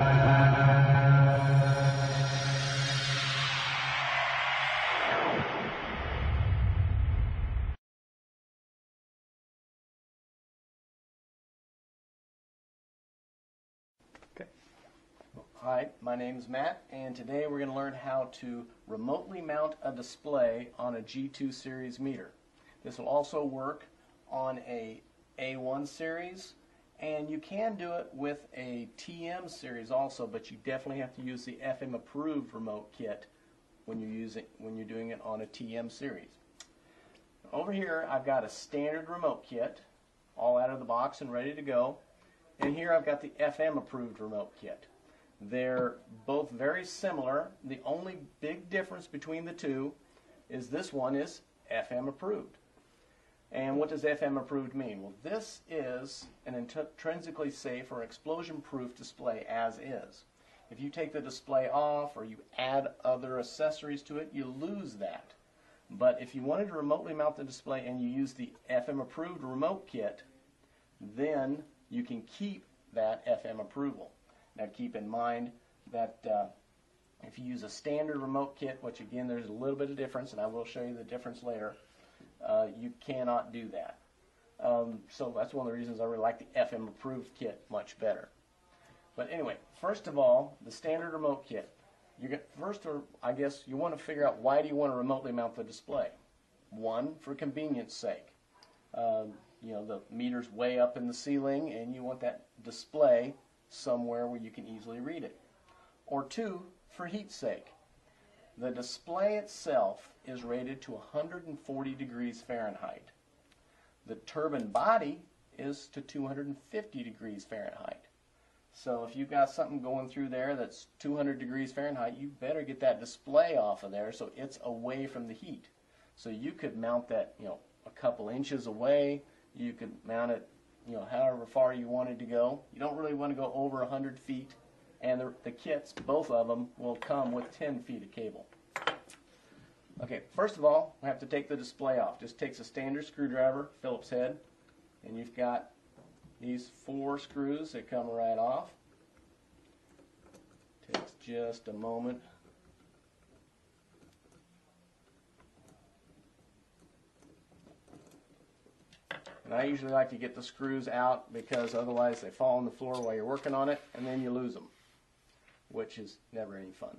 Hi, my name is Matt, and today we're going to learn how to remotely mount a display on a G2 series meter. This will also work on a A1 series, and you can do it with a TM series also, but you definitely have to use the FM approved remote kit when you're doing it on a TM series. Over here I've got a standard remote kit all out of the box and ready to go, and here I've got the FM approved remote kit. They're both very similar. The only big difference between the two is this one is FM approved. And what does FM approved mean? Well, this is an intrinsically safe or explosion proof display as is. If you take the display off or you add other accessories to it, you lose that. But if you wanted to remotely mount the display and you use the FM approved remote kit, then you can keep that FM approval. Now keep in mind that if you use a standard remote kit, which again there's a little bit of difference, and I will show you the difference later, you cannot do that. So that's one of the reasons I really like the FM approved kit much better. But anyway, first of all, the standard remote kit. I guess you want to figure out, why do you want to remotely mount the display? One, for convenience sake. You know, the meter's way up in the ceiling and you want that display somewhere where you can easily read it. Or two, for heat's sake. The display itself is rated to 140 degrees Fahrenheit. The turbine body is to 250 degrees Fahrenheit. So if you've got something going through there that's 200 degrees Fahrenheit, you better get that display off of there so it's away from the heat. So you could mount that, you know, a couple inches away. You could mount it, you know, however far you wanted to go. You don't really want to go over 100 feet, and the kits, both of them, will come with 10 feet of cable. Okay, first of all, we have to take the display off. Just takes a standard screwdriver, Phillips head, and you've got these 4 screws that come right off. Takes just a moment. And I usually like to get the screws out because otherwise they fall on the floor while you're working on it and then you lose them, which is never any fun.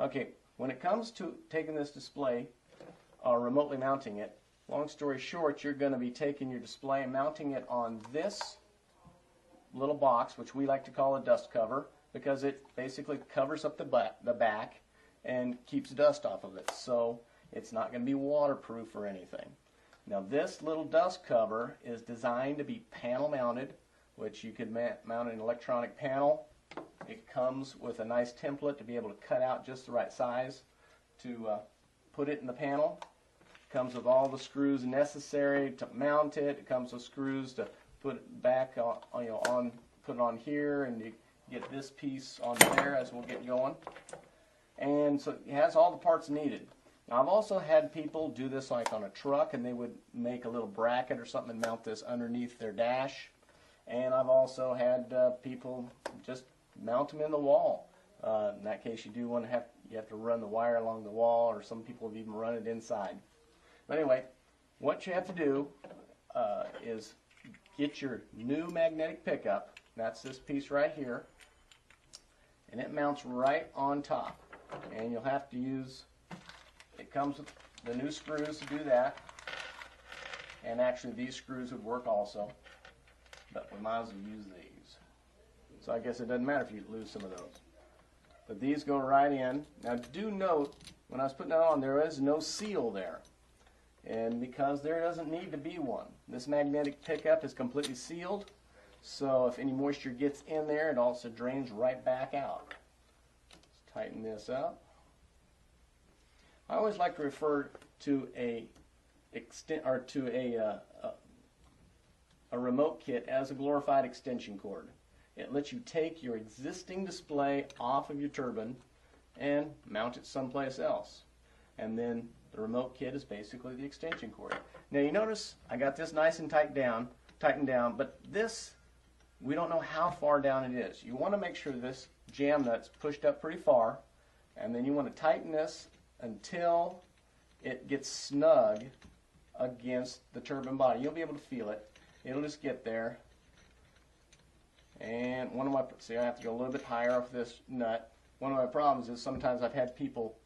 Okay, when it comes to taking this display or remotely mounting it, long story short, you're going to be taking your display and mounting it on this little box, which we like to call a dust cover, because it basically covers up the back and keeps dust off of it. So it's not going to be waterproof or anything. Now this little dust cover is designed to be panel mounted, which you could mount an electronic panel. It comes with a nice template to be able to cut out just the right size to put it in the panel. It comes with all the screws necessary to mount it. It comes with screws to put it back on, put it on here, and you get this piece on there as we'll get going. And so it has all the parts needed. Now, I've also had people do this like on a truck, and they would make a little bracket or something and mount this underneath their dash. And I've also had people just mount them in the wall. In that case, you have to run the wire along the wall, or some people have even run it inside. But anyway, what you have to do is get your new magnetic pickup. That's this piece right here, and it mounts right on top. And you'll have to use, it comes with the new screws to do that, and actually these screws would work also, but we might as well use these. So I guess it doesn't matter if you lose some of those. But these go right in. Now do note, when I was putting it on, there is no seal there. And because there doesn't need to be one. This magnetic pickup is completely sealed, so if any moisture gets in there, it also drains right back out. Let's tighten this up. I always like to refer to a remote kit as a glorified extension cord. It lets you take your existing display off of your turbine and mount it someplace else. And then the remote kit is basically the extension cord. Now you notice I got this nice and tightened down, but this we don't know how far down it is. You want to make sure this jam nut's pushed up pretty far, and then you want to tighten this until it gets snug against the turbine body. You'll be able to feel it. It'll just get there. And see, I have to go a little bit higher off this nut. One of my problems is sometimes I've had people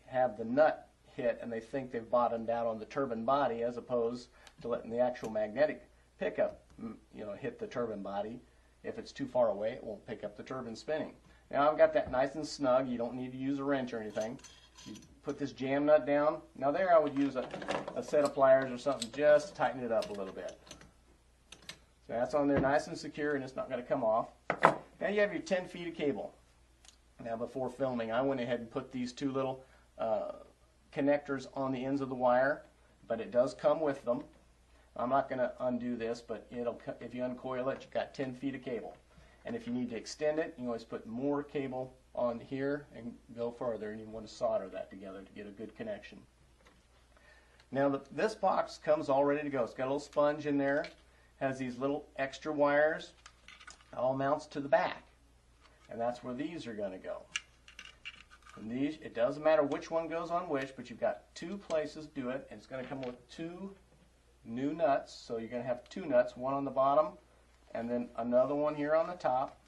have the nut hit and they think they've bottomed out on the turbine body as opposed to letting the actual magnetic pickup, hit the turbine body. If it's too far away, it won't pick up the turbine spinning. Now I've got that nice and snug. You don't need to use a wrench or anything. You put this jam nut down. Now there I would use a set of pliers or something just to tighten it up a little bit. So that's on there nice and secure, and it's not going to come off. Now you have your 10 feet of cable. Now before filming, I went ahead and put these two little connectors on the ends of the wire, but it does come with them. I'm not going to undo this, but if you uncoil it, you've got 10 feet of cable. And if you need to extend it, you can always put more cable on here and go further, and you want to solder that together to get a good connection. Now this box comes all ready to go. It's got a little sponge in there, has these little extra wires, all mounts to the back, and that's where these are going to go. And these, it doesn't matter which one goes on which, but you've got two places to do it, and it's going to come with two new nuts. So you're going to have two nuts, one on the bottom and then another one here on the top.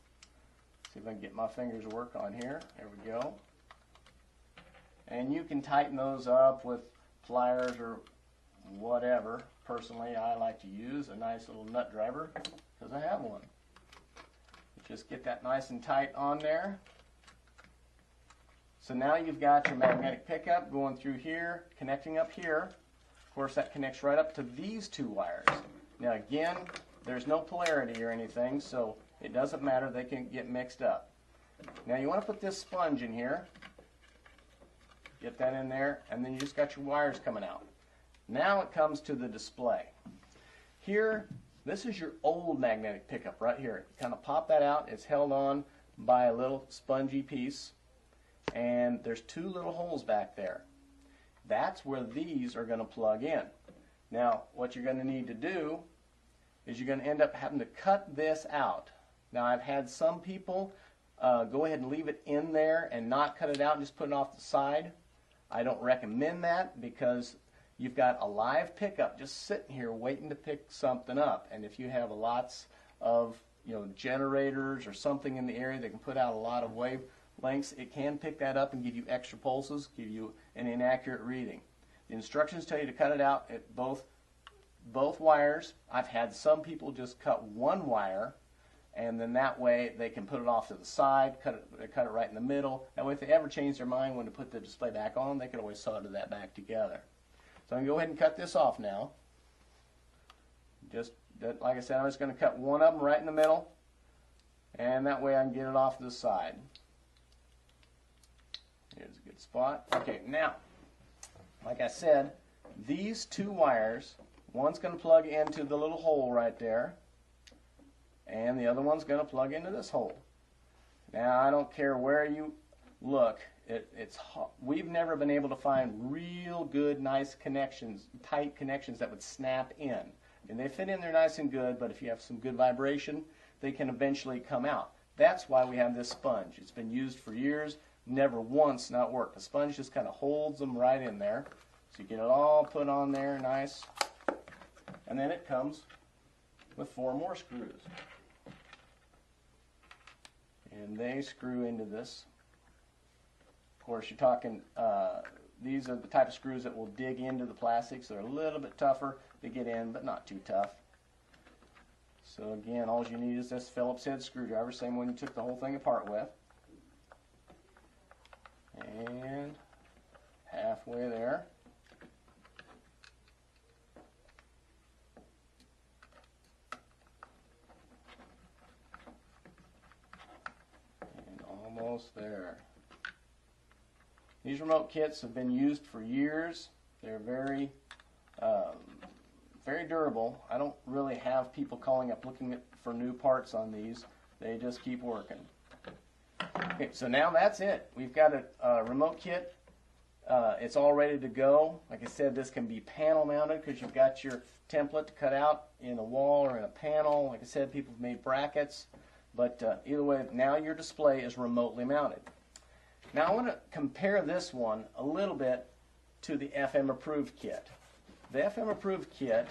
See if I can get my fingers to work on here. There we go. And you can tighten those up with pliers or whatever. Personally, I like to use a nice little nut driver because I have one. Just get that nice and tight on there. So now you've got your magnetic pickup going through here, connecting up here. Of course, that connects right up to these two wires. Now again, there's no polarity or anything, so it doesn't matter. They can get mixed up. Now you want to put this sponge in here. Get that in there, and then you just got your wires coming out. Now it comes to the display. Here, this is your old magnetic pickup right here. You kind of pop that out. It's held on by a little spongy piece, and there's two little holes back there. That's where these are going to plug in. Now, what you're going to need to do is you're going to end up having to cut this out. Now, I've had some people go ahead and leave it in there and not cut it out and just put it off the side. I don't recommend that because you've got a live pickup just sitting here waiting to pick something up. And if you have lots of generators or something in the area that can put out a lot of wavelengths, it can pick that up and give you extra pulses, give you an inaccurate reading. The instructions tell you to cut it out at both wires. I've had some people just cut one wire, and then that way they can put it off to the side, cut it right in the middle. That way if they ever change their mind when to put the display back on, they can always solder that back together. So I'm going to go ahead and cut this off now. Like I said, I'm just going to cut one of them right in the middle, and that way I can get it off to the side. Here's a good spot. Okay, now, like I said, these two wires, one's going to plug into the little hole right there, and the other one's going to plug into this hole. Now, I don't care where you look, we've never been able to find real good, nice connections, tight connections that would snap in. And they fit in there nice and good, but if you have some good vibration, they can eventually come out. That's why we have this sponge. It's been used for years, never once not worked. The sponge just kind of holds them right in there. So you get it all put on there nice. And then it comes with 4 more screws. And they screw into this. Of course, you're talking, these are the type of screws that will dig into the plastics. They're a little bit tougher to get in, but not too tough. So again, all you need is this Phillips head screwdriver, same one you took the whole thing apart with. And halfway there. And almost there. These remote kits have been used for years. They're very durable. I don't really have people calling up looking for new parts on these. They just keep working. Okay, so now that's it. We've got a remote kit it's all ready to go. Like I said, this can be panel mounted because you've got your template to cut out in a wall or in a panel. Like I said, people have made brackets, but either way, now your display is remotely mounted. Now I want to compare this one a little bit to the FM approved kit. The FM approved kit,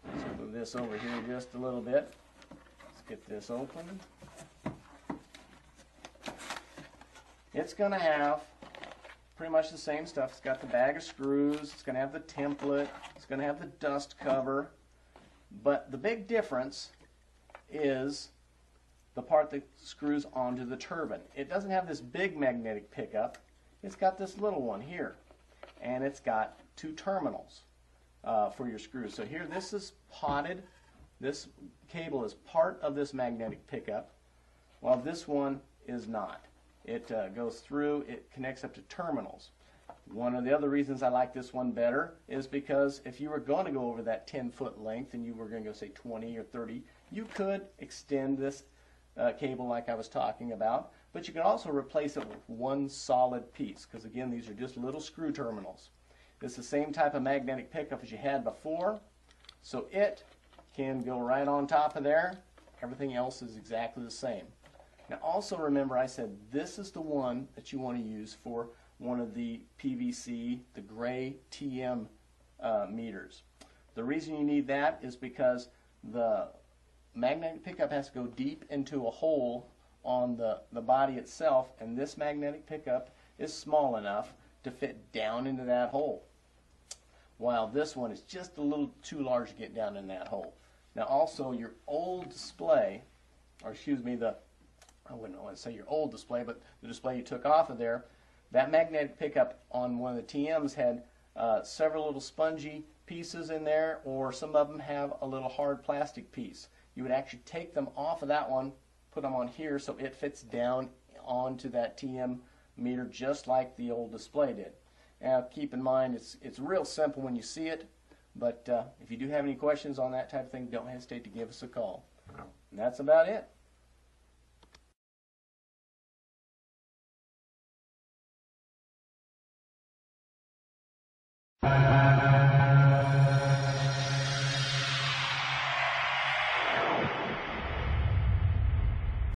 let's move this over here just a little bit. Let's get this open. It's going to have pretty much the same stuff. It's got the bag of screws, it's going to have the template, it's going to have the dust cover, but the big difference is the part that screws onto the turbine. It doesn't have this big magnetic pickup, it's got this little one here, and it's got two terminals for your screws. So here, this is potted. This cable is part of this magnetic pickup, while this one is not. It goes through, it connects up to terminals. One of the other reasons I like this one better is because if you were going to go over that 10-foot length and you were going to go, say, 20 or 30, you could extend this cable like I was talking about, but you could also replace it with one solid piece, because again, these are just little screw terminals. It's the same type of magnetic pickup as you had before, so it can go right on top of there. Everything else is exactly the same. Now also remember, I said this is the one that you want to use for one of the PVC, the gray TM meters. The reason you need that is because the magnetic pickup has to go deep into a hole on the body itself, and this magnetic pickup is small enough to fit down into that hole, while this one is just a little too large to get down in that hole. Now also, your old display, or excuse me, I wouldn't want to say your old display, but the display you took off of there, that magnetic pickup on one of the TMs had several little spongy pieces in there, or some of them have a little hard plastic piece. You would actually take them off of that one, put them on here so it fits down onto that TM meter just like the old display did. Now keep in mind, it's real simple when you see it, but if you do have any questions on that type of thing, don't hesitate to give us a call. And that's about it. Bye.